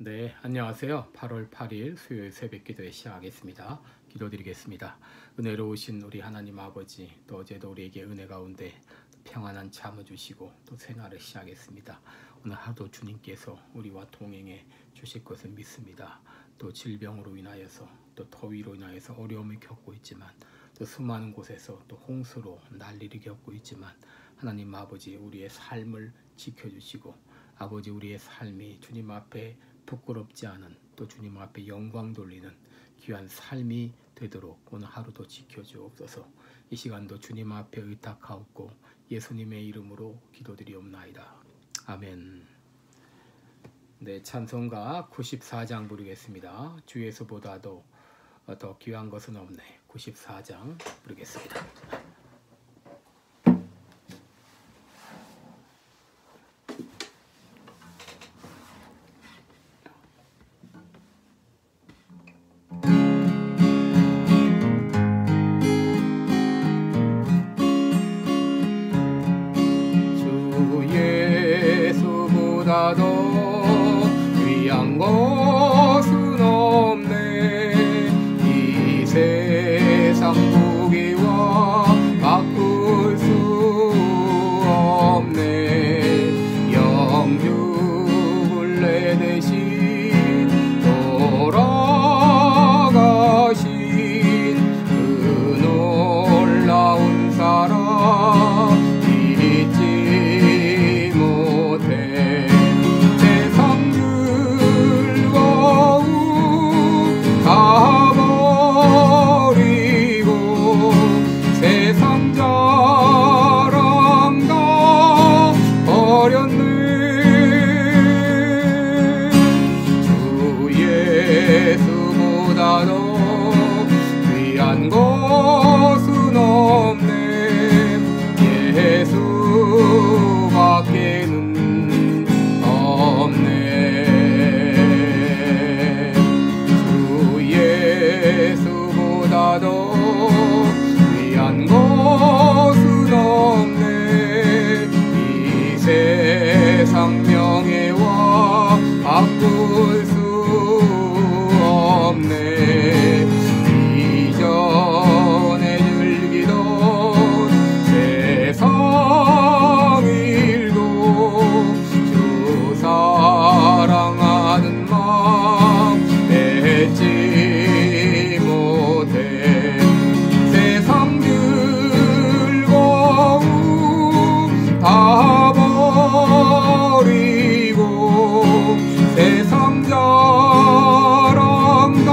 네, 안녕하세요. 8월 8일 수요일 새벽 기도에 시작하겠습니다. 기도드리겠습니다. 은혜로우신 우리 하나님 아버지, 또 어제도 우리에게 은혜 가운데 평안한 잠을 주시고 또 새날을 시작했습니다. 오늘 하루도 주님께서 우리와 동행해 주실 것을 믿습니다. 또 질병으로 인하여서 또 더위로 인하여서 어려움을 겪고 있지만 또 수많은 곳에서 또 홍수로 난리를 겪고 있지만 하나님 아버지 우리의 삶을 지켜주시고 아버지 우리의 삶이 주님 앞에 부끄럽지 않은 또 주님 앞에 영광 돌리는 귀한 삶이 되도록 오늘 하루도 지켜주옵소서. 이 시간도 주님 앞에 의탁하옵고 예수님의 이름으로 기도드리옵나이다. 아멘. 네, 찬송가 94장 부르겠습니다. 주 예수보다도 더 귀한 것은 없네. 94장 부르겠습니다. 더 귀한 것은 없네. 이 세상 무기와 바꿀 수 없네. 영주 내 대신 돌아가신 그 놀라운 사랑 잊지 못해. 귀한 것은 없네. 예수밖에는 없네. 주 예수보다 더 귀한 것은 없네. 이 세상 명예와 바꿀 수 없네. 이전에 즐기던 세상 일도 주 사랑하는 마음 잊지 못해. 세상 즐거움 다 버리고 세상 자랑 다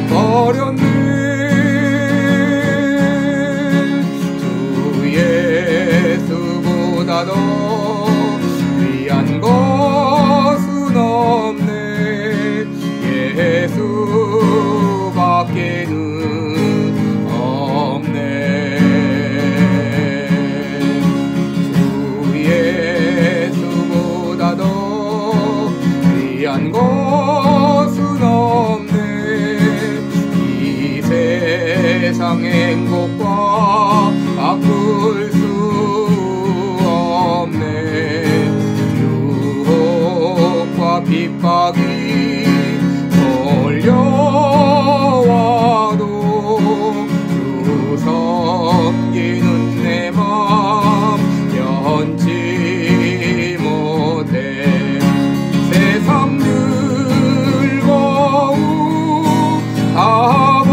버렸네. 주 예수보다 더 귀한 것은 없네. 예수밖에는 없네. 주 예수보다 더 귀한 것은 없네. 이 세상 행복과 바꿀 수 없네. 유혹과 핍박이 몰려와도 주 섬기는 내 맘 변치 못해. 세상 즐거움 다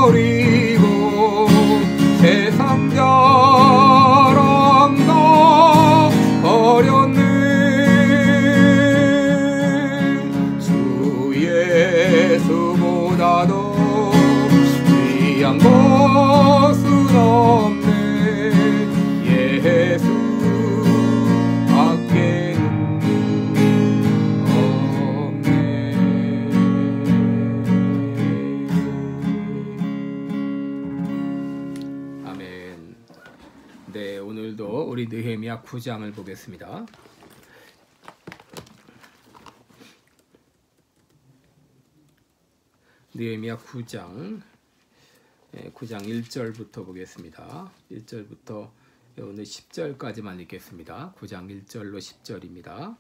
버리고 세상 자랑 다 버렸네. 주 예수보다 더 귀한 것은 없네. 예수 네, 오늘도 우리 느헤미야 9장을 보겠습니다. 느헤미야 9장 1절부터 보겠습니다. 1절부터 오늘 10절까지만 읽겠습니다. 9장 1절로 10절입니다.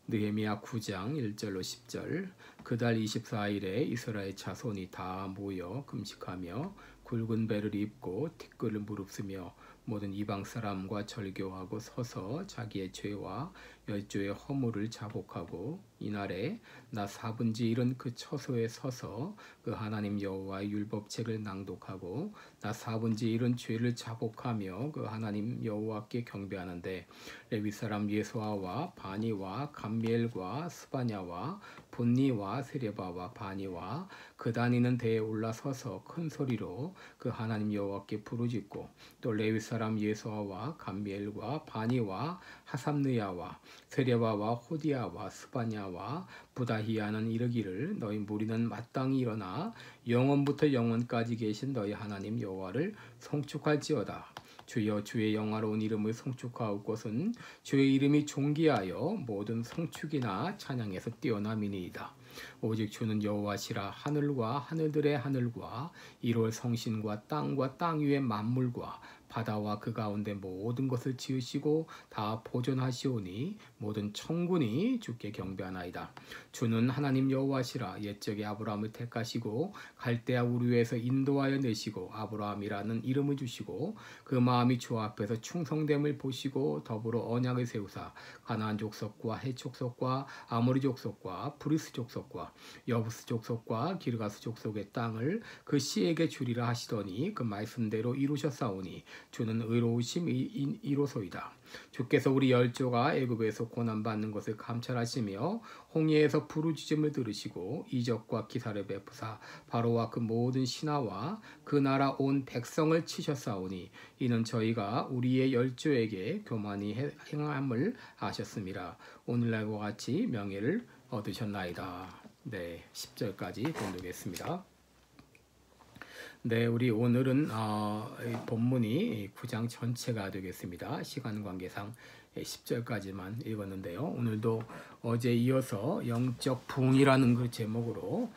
느헤미야 9장 1절로 10절. 그달 24일에 이스라엘 자손이 다 모여 금식하며 굵은 배를 입고 티끌을 무릅쓰며 모든 이방 사람과 절교하고 서서 자기의 죄와 열조의 허물을 자복하고 이날에 나 4분지 1은 그 처소에 서서 그 하나님 여호와의 율법책을 낭독하고 나 4분지 1은 죄를 자복하며 그 하나님 여호와께 경배하는데 레위 사람 예수아와 바니와 감미엘과 스바냐와 본니와 세레바와 바니와 그 다니는 대에 올라서서 큰 소리로 그 하나님 여호와께 부르짖고 또 레위 사람 예수아와 감미엘과 바니와 하삼느야와 세레바와 호디야와 스바냐와 부다히야는 이르기를 너희 무리는 마땅히 일어나 영원부터 영원까지 계신 너희 하나님 여호와를 송축할지어다. 주여 주의 영화로운 이름을 송축하옵것은 주의 이름이 존귀하여 모든 송축이나 찬양에서 뛰어남이니이다. 오직 주는 여호와시라. 하늘과 하늘들의 하늘과 이롤 성신과 땅 위의 만물과 바다와 그 가운데 모든 것을 지으시고 다 보존하시오니 모든 천군이 주께 경배하나이다. 주는 하나님 여호와시라. 옛적에 아브라함을 택하시고 갈대아 우르에서 인도하여 내시고 아브라함이라는 이름을 주시고 그 마음이 주 앞에서 충성됨을 보시고 더불어 언약을 세우사 가나안 족속과 헷 족속과 아모리 족속과 브리스 족속과 여부스 족속과 기르가스 족속의 땅을 그 씨에게 주리라 하시더니 그 말씀대로 이루셨사오니 주는 의로우심이 이로소이다. 주께서 우리 열조가 애굽에서 고난받는 것을 감찰하시며 홍해에서 부르짖음을 들으시고 이적과 기사를 베푸사 바로와 그 모든 신하와 그 나라 온 백성을 치셨사오니 이는 저희가 우리의 열조에게 교만히 행함을 아셨습니다. 오늘날과 같이 명예를 얻으셨나이다. 네, 10절까지 본독했습니다. 네, 우리 오늘은 본문이 9장 전체가 되겠습니다. 시간 관계상 10절까지만 읽었는데요. 오늘도 어제 이어서 영적 부흥이라는 그 제목으로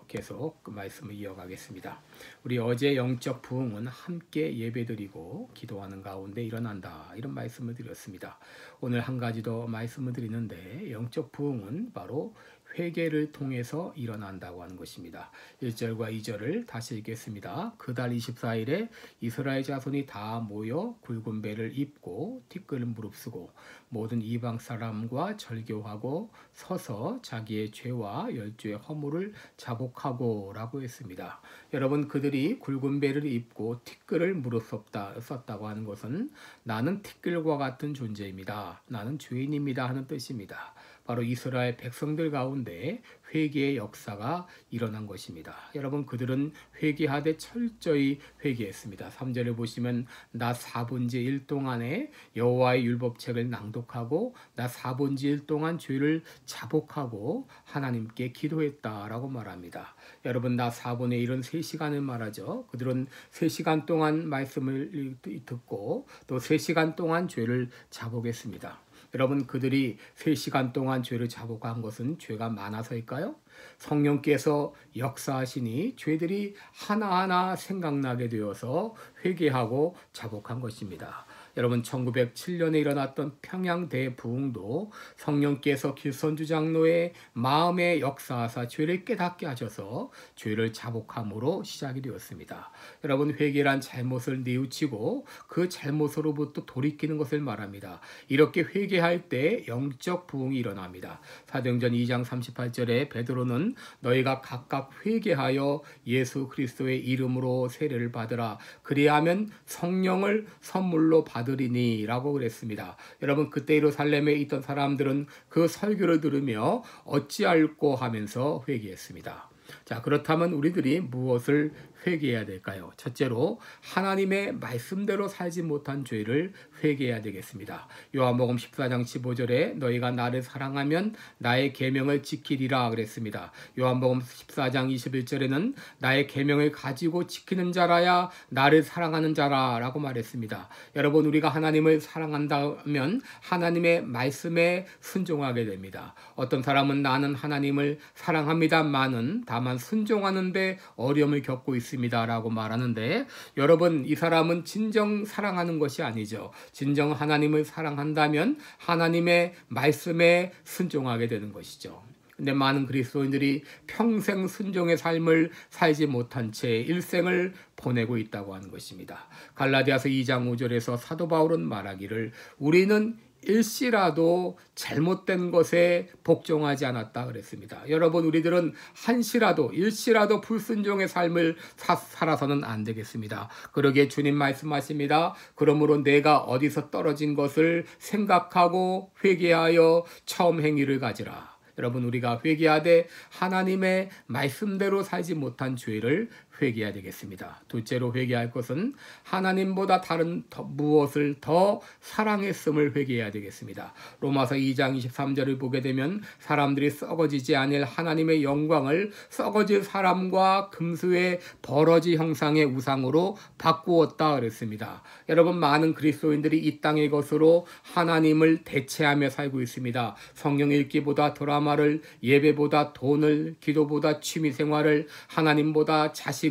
계속 그 말씀을 이어가겠습니다. 우리 어제 영적 부흥은 함께 예배드리고 기도하는 가운데 일어난다, 이런 말씀을 드렸습니다. 오늘 한 가지 더 말씀을 드리는데 영적 부흥은 바로 회개를 통해서 일어난다고 하는 것입니다. 1절과 2절을 다시 읽겠습니다. 그달 24일에 이스라엘 자손이 다 모여 굵은 배를 입고 티끌을 무릅쓰고 모든 이방 사람과 절교하고 서서 자기의 죄와 열조의 허물을 자복하고 라고 했습니다. 여러분, 그들이 굵은 배를 입고 티끌을 무릅썼다고 하는 것은 나는 티끌과 같은 존재입니다. 나는 죄인입니다 하는 뜻입니다. 바로 이스라엘 백성들 가운데 회개의 역사가 일어난 것입니다. 여러분, 그들은 회개하되 철저히 회개했습니다. 3절을 보시면 나 4분지 1 동안에 여호와의 율법책을 낭독하고 나 4분지 1 동안 죄를 자복하고 하나님께 기도했다라고 말합니다. 여러분, 나 4분의 1은 3시간을 말하죠. 그들은 3시간 동안 말씀을 듣고 또 3시간 동안 죄를 자복했습니다. 여러분, 그들이 3시간 동안 죄를 자복한 것은 죄가 많아서일까요? 성령께서 역사하시니 죄들이 하나하나 생각나게 되어서 회개하고 자복한 것입니다. 여러분, 1907년에 일어났던 평양 대부흥도 성령께서 길선주 장로의 마음에 역사하사 죄를 깨닫게 하셔서 죄를 자복함으로 시작이 되었습니다. 여러분, 회개란 잘못을 뉘우치고 그 잘못으로부터 돌이키는 것을 말합니다. 이렇게 회개할 때 영적 부흥이 일어납니다. 사도행전 2장 38절에 베드로는 너희가 각각 회개하여 예수 그리스도의 이름으로 세례를 받으라. 그리하면 성령을 선물로 받으리니 라고 그랬습니다. 여러분, 그때 예루살렘에 있던 사람들은 그 설교를 들으며 어찌할꼬 하면서 회개했습니다. 자, 그렇다면 우리들이 무엇을 회개해야 될까요? 첫째로 하나님의 말씀대로 살지 못한 죄를 회개해야 되겠습니다. 요한복음 14장 15절에 너희가 나를 사랑하면 나의 계명을 지키리라 그랬습니다. 요한복음 14장 21절에는 나의 계명을 가지고 지키는 자라야 나를 사랑하는 자라라고 말했습니다. 여러분, 우리가 하나님을 사랑한다면 하나님의 말씀에 순종하게 됩니다. 어떤 사람은 나는 하나님을 사랑합니다만은 다만 순종하는데 어려움을 겪고 있습니다. 있습니다 라고 말하는데, 여러분, 이 사람은 진정 사랑하는 것이 아니죠. 진정 하나님을 사랑한다면 하나님의 말씀에 순종하게 되는 것이죠. 근데 많은 그리스도인들이 평생 순종의 삶을 살지 못한 채 일생을 보내고 있다고 하는 것입니다. 갈라디아서 2장 5절에서 사도 바울은 말하기를 우리는 일시라도 잘못된 것에 복종하지 않았다 그랬습니다. 여러분, 우리들은 한시라도 일시라도 불순종의 삶을 살아서는 안 되겠습니다. 그러기에 주님 말씀하십니다. 그러므로 내가 어디서 떨어진 것을 생각하고 회개하여 처음 행위를 가지라. 여러분, 우리가 회개하되 하나님의 말씀대로 살지 못한 죄를 회개해야 되겠습니다. 둘째로 회개할 것은 하나님보다 다른 무엇을 더 사랑했음을 회개해야 되겠습니다. 로마서 2장 23절을 보게 되면 사람들이 썩어지지 아닐 하나님의 영광을 썩어질 사람과 금수의 버러지 형상의 우상으로 바꾸었다 그랬습니다. 여러분, 많은 그리스도인들이 이 땅의 것으로 하나님을 대체하며 살고 있습니다. 성경 읽기보다 드라마를, 예배보다 돈을, 기도보다 취미생활을, 하나님보다 자식을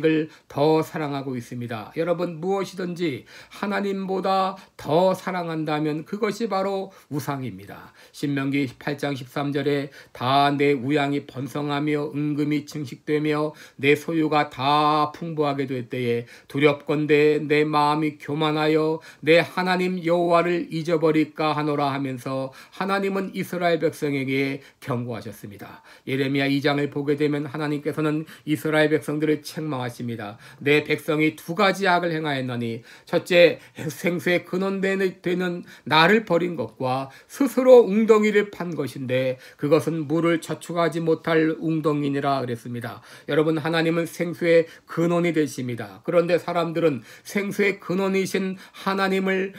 더 사랑하고 있습니다. 여러분, 무엇이든지 하나님보다 더 사랑한다면 그것이 바로 우상입니다. 신명기 8장 13절에 다 내 우양이 번성하며 은금이 증식되며 내 소유가 다 풍부하게 될 때에 두렵건대 내 마음이 교만하여 내 하나님 여호와를 잊어버릴까 하노라 하면서 하나님은 이스라엘 백성에게 경고하셨습니다. 예레미야 2장을 보게 되면 하나님께서는 이스라엘 백성들을 책망하십니다. 내 백성이 두 가지 악을 행하였나니 첫째, 생수의 근원되는 나를 버린 것과 스스로 웅덩이를 판 것인데 그것은 물을 저축하지 못할 웅덩이니라 그랬습니다. 여러분, 하나님은 생수의 근원이 되십니다. 그런데 사람들은 생수의 근원이신 하나님을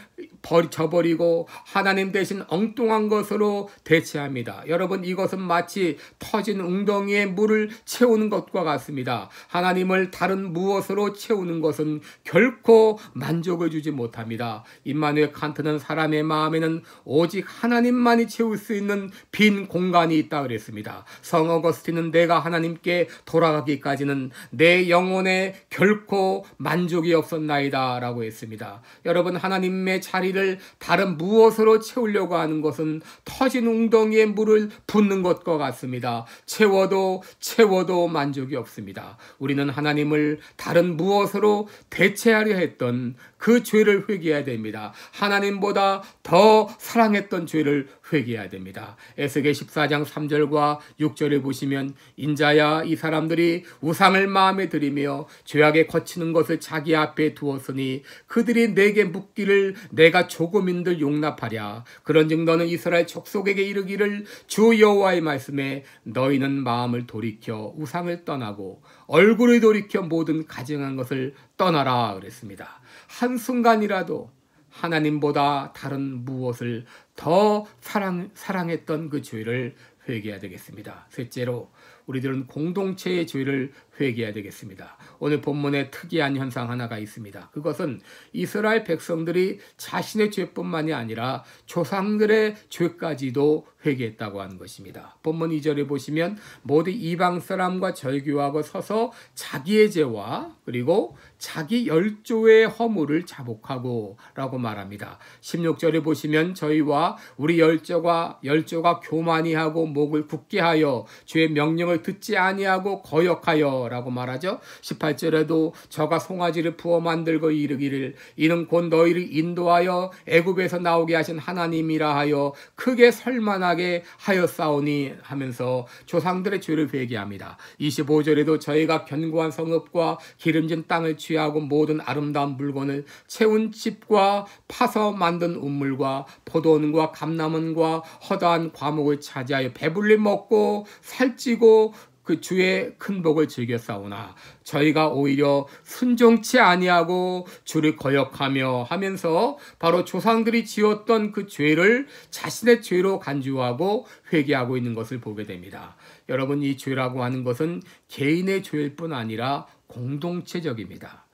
저버리고 하나님 대신 엉뚱한 것으로 대체합니다. 여러분, 이것은 마치 터진 웅덩이에 물을 채우는 것과 같습니다. 하나님을 다른 무엇으로 채우는 것은 결코 만족을 주지 못합니다. 임마누엘 칸트는 사람의 마음에는 오직 하나님만이 채울 수 있는 빈 공간이 있다 그랬습니다. 성 어거스틴은 내가 하나님께 돌아가기까지는 내 영혼에 결코 만족이 없었나이다 라고 했습니다. 여러분, 하나님의 자리를 다른 무엇으로 채우려고 하는 것은 터진 웅덩이에 물을 붓는 것과 같습니다. 채워도 만족이 없습니다. 우리는 하나님을 다른 무엇으로 대체하려 했던 그 죄를 회개해야 됩니다. 하나님보다 더 사랑했던 죄를 회개해야 됩니다. 에스겔 14장 3절과 6절을 보시면 인자야, 이 사람들이 우상을 마음에 들이며 죄악에 거치는 것을 자기 앞에 두었으니 그들이 내게 묻기를 내가 조금인들 용납하랴. 그런즉 너는 이스라엘 족속에게 이르기를 주 여호와의 말씀에 너희는 마음을 돌이켜 우상을 떠나고 얼굴을 돌이켜 모든 가증한 것을 떠나라 그랬습니다. 한순간이라도 하나님보다 다른 무엇을 더 사랑했던 그 죄를 회개해야 되겠습니다. 셋째로 우리들은 공동체의 죄를 회개해야 되겠습니다. 오늘 본문에 특이한 현상 하나가 있습니다. 그것은 이스라엘 백성들이 자신의 죄뿐만이 아니라 조상들의 죄까지도 회개했다고 하는 것입니다. 본문 2절에 보시면 모두 이방 사람과 절규하고 서서 자기의 죄와 그리고 자기 열조의 허물을 자복하고 라고 말합니다. 16절에 보시면 저희와 우리 열조가 교만히 하고 목을 굳게 하여 주의 명령을 듣지 아니하고 거역하여 라고 말하죠. 18절에도 저가 송아지를 부어 만들고 이르기를 이는 곧 너희를 인도하여 애굽에서 나오게 하신 하나님이라 하여 크게 설만하게 하였사오니 하면서 조상들의 죄를 회개합니다. 25절에도 저희가 견고한 성읍과 기름진 땅을 취하고 모든 아름다운 물건을 채운 집과 파서 만든 우물과 포도원과 감람원과 허다한 과목을 차지하여 배불리 먹고 살찌고 그 주의 큰 복을 즐겨 싸우나 저희가 오히려 순종치 아니하고 주를 거역하며 하면서 바로 조상들이 지었던 그 죄를 자신의 죄로 간주하고 회개하고 있는 것을 보게 됩니다. 여러분, 이 죄라고 하는 것은 개인의 죄일 뿐 아니라 공동체적입니다.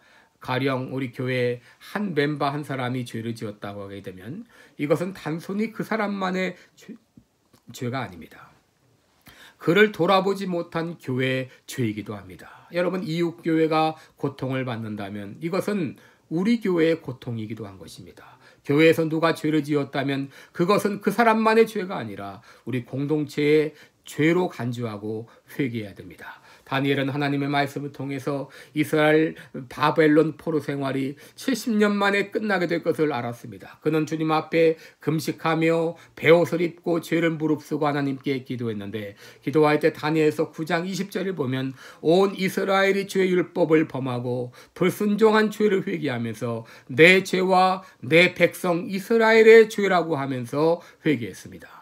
가령 우리 교회에 한 멤버 한 사람이 죄를 지었다고 하게 되면 이것은 단순히 그 사람만의 죄가 아닙니다. 그를 돌아보지 못한 교회의 죄이기도 합니다. 여러분, 이웃교회가 고통을 받는다면 이것은 우리 교회의 고통이기도 한 것입니다. 교회에서 누가 죄를 지었다면 그것은 그 사람만의 죄가 아니라 우리 공동체의 죄로 간주하고 회개해야 됩니다. 다니엘은 하나님의 말씀을 통해서 이스라엘 바벨론 포로 생활이 70년 만에 끝나게 될 것을 알았습니다. 그는 주님 앞에 금식하며 베옷을 입고 죄를 무릅쓰고 하나님께 기도했는데, 기도할 때 다니엘서 9장 20절을 보면 온 이스라엘이 죄 율법을 범하고 불순종한 죄를 회개하면서 내 죄와 내 백성 이스라엘의 죄라고 하면서 회개했습니다.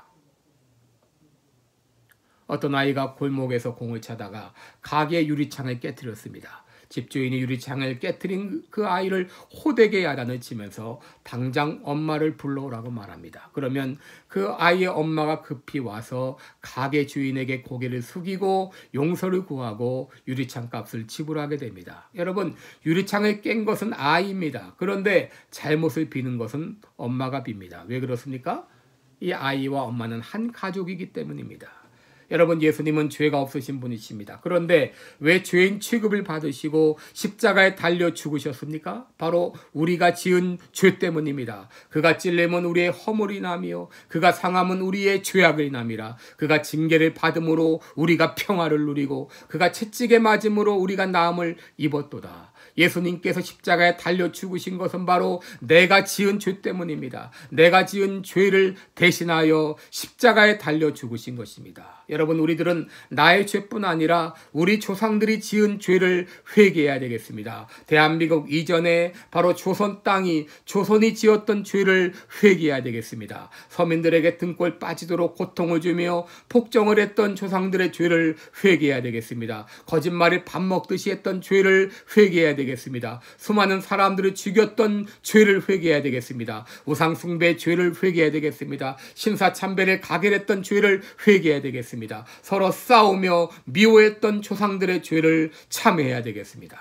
어떤 아이가 골목에서 공을 차다가 가게 유리창을 깨뜨렸습니다. 집주인이 유리창을 깨뜨린 그 아이를 호되게 야단을 치면서 당장 엄마를 불러오라고 말합니다. 그러면 그 아이의 엄마가 급히 와서 가게 주인에게 고개를 숙이고 용서를 구하고 유리창 값을 지불하게 됩니다. 여러분, 유리창을 깬 것은 아이입니다. 그런데 잘못을 비는 것은 엄마가 빕니다. 왜 그렇습니까? 이 아이와 엄마는 한 가족이기 때문입니다. 여러분, 예수님은 죄가 없으신 분이십니다. 그런데 왜 죄인 취급을 받으시고 십자가에 달려 죽으셨습니까? 바로 우리가 지은 죄 때문입니다. 그가 찔림은 우리의 허물이 인하며 그가 상함은 우리의 죄악을 인함이라. 그가 징계를 받음으로 우리가 평화를 누리고 그가 채찍에 맞음으로 우리가 나음을 입었도다. 예수님께서 십자가에 달려 죽으신 것은 바로 내가 지은 죄 때문입니다. 내가 지은 죄를 대신하여 십자가에 달려 죽으신 것입니다. 여러분, 우리들은 나의 죄뿐 아니라 우리 조상들이 지은 죄를 회개해야 되겠습니다. 대한민국 이전에 바로 조선 땅이 조선이 지었던 죄를 회개해야 되겠습니다. 서민들에게 등골 빠지도록 고통을 주며 폭정을 했던 조상들의 죄를 회개해야 되겠습니다. 거짓말을 밥 먹듯이 했던 죄를 회개해야 되겠습니다. 수많은 사람들을 죽였던 죄를 회개해야 되겠습니다. 우상 숭배의 죄를 회개해야 되겠습니다. 신사참배를 가결했던 죄를 회개해야 되겠습니다. 서로 싸우며 미워했던 조상들의 죄를 참회해야 되겠습니다.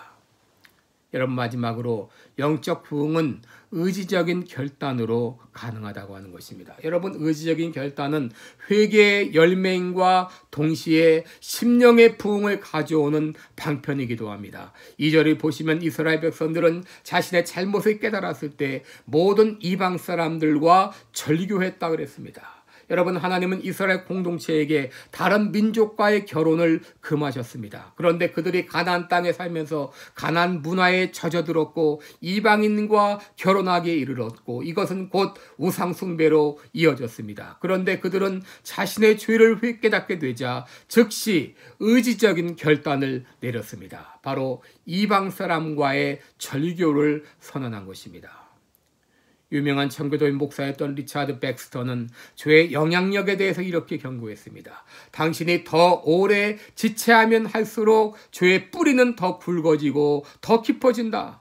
여러분, 마지막으로 영적 부흥은 의지적인 결단으로 가능하다고 하는 것입니다. 여러분, 의지적인 결단은 회개의 열매인과 동시에 심령의 부흥을 가져오는 방편이기도 합니다. 2절을 보시면 이스라엘 백성들은 자신의 잘못을 깨달았을 때 모든 이방 사람들과 절교했다고 그랬습니다. 여러분, 하나님은 이스라엘 공동체에게 다른 민족과의 결혼을 금하셨습니다. 그런데 그들이 가나안 땅에 살면서 가나안 문화에 젖어들었고 이방인과 결혼하기에 이르렀고 이것은 곧 우상 숭배로 이어졌습니다. 그런데 그들은 자신의 죄를 깨닫게 되자 즉시 의지적인 결단을 내렸습니다. 바로 이방 사람과의 절교를 선언한 것입니다. 유명한 청교도의 목사였던 리차드 백스터는 죄의 영향력에 대해서 이렇게 경고했습니다. 당신이 더 오래 지체하면 할수록 죄의 뿌리는 더 굵어지고 더 깊어진다.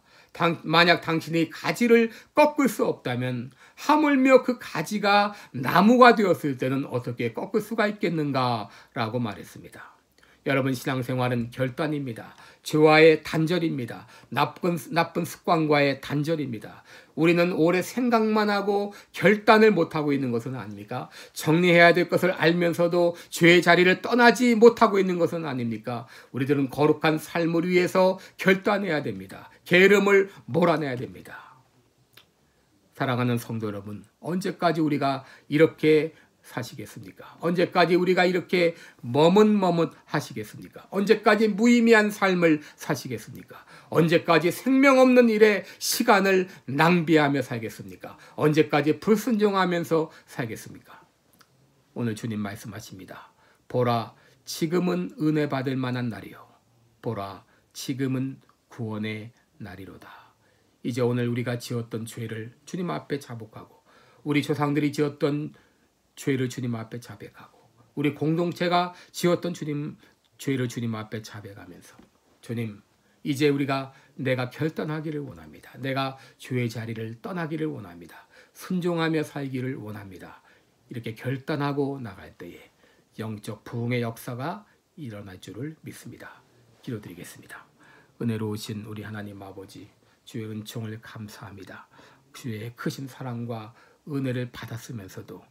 만약 당신이 가지를 꺾을 수 없다면 하물며 그 가지가 나무가 되었을 때는 어떻게 꺾을 수가 있겠는가 라고 말했습니다. 여러분, 신앙생활은 결단입니다. 죄와의 단절입니다. 나쁜 습관과의 단절입니다. 우리는 오래 생각만 하고 결단을 못하고 있는 것은 아닙니까? 정리해야 될 것을 알면서도 죄의 자리를 떠나지 못하고 있는 것은 아닙니까? 우리들은 거룩한 삶을 위해서 결단해야 됩니다. 게으름을 몰아내야 됩니다. 사랑하는 성도 여러분, 언제까지 우리가 이렇게 사시겠습니까? 언제까지 우리가 이렇게 머뭇머뭇 하시겠습니까? 언제까지 무의미한 삶을 사시겠습니까? 언제까지 생명 없는 일에 시간을 낭비하며 살겠습니까? 언제까지 불순종하면서 살겠습니까? 오늘 주님 말씀하십니다. 보라, 지금은 은혜 받을 만한 날이요. 보라, 지금은 구원의 날이로다. 이제 오늘 우리가 지었던 죄를 주님 앞에 자복하고 우리 조상들이 지었던 죄를 주님 앞에 자백하고 우리 공동체가 지었던 죄를 주님 앞에 자백하면서 주님, 이제 내가 결단하기를 원합니다. 내가 죄의 자리를 떠나기를 원합니다. 순종하며 살기를 원합니다. 이렇게 결단하고 나갈 때에 영적 부흥의 역사가 일어날 줄을 믿습니다. 기도드리겠습니다. 은혜로우신 우리 하나님 아버지, 주의 은총을 감사합니다. 주의 크신 사랑과 은혜를 받았으면서도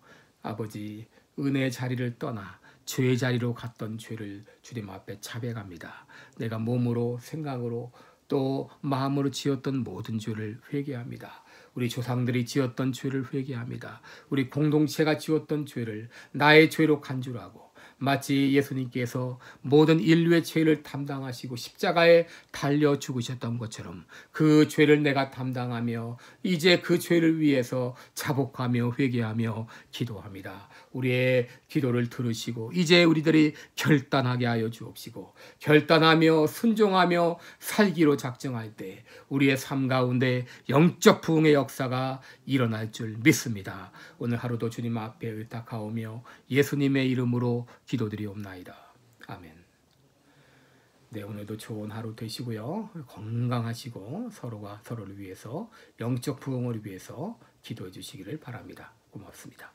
아버지, 은혜의 자리를 떠나 죄의 자리로 갔던 죄를 주님 앞에 자백합니다. 내가 몸으로 생각으로 또 마음으로 지었던 모든 죄를 회개합니다. 우리 조상들이 지었던 죄를 회개합니다. 우리 공동체가 지었던 죄를 나의 죄로 간주하고 마치 예수님께서 모든 인류의 죄를 담당하시고 십자가에 달려 죽으셨던 것처럼 그 죄를 내가 담당하며 이제 그 죄를 위해서 자복하며 회개하며 기도합니다. 우리의 기도를 들으시고 이제 우리들이 결단하게 하여 주옵시고 결단하며 순종하며 살기로 작정할 때 우리의 삶 가운데 영적 부흥의 역사가 일어날 줄 믿습니다. 오늘 하루도 주님 앞에 의탁하오며 예수님의 이름으로 기도드리옵나이다. 아멘. 네, 오늘도 좋은 하루 되시고요. 건강하시고 서로가 서로를 위해서 영적 부흥을 위해서 기도해 주시기를 바랍니다. 고맙습니다.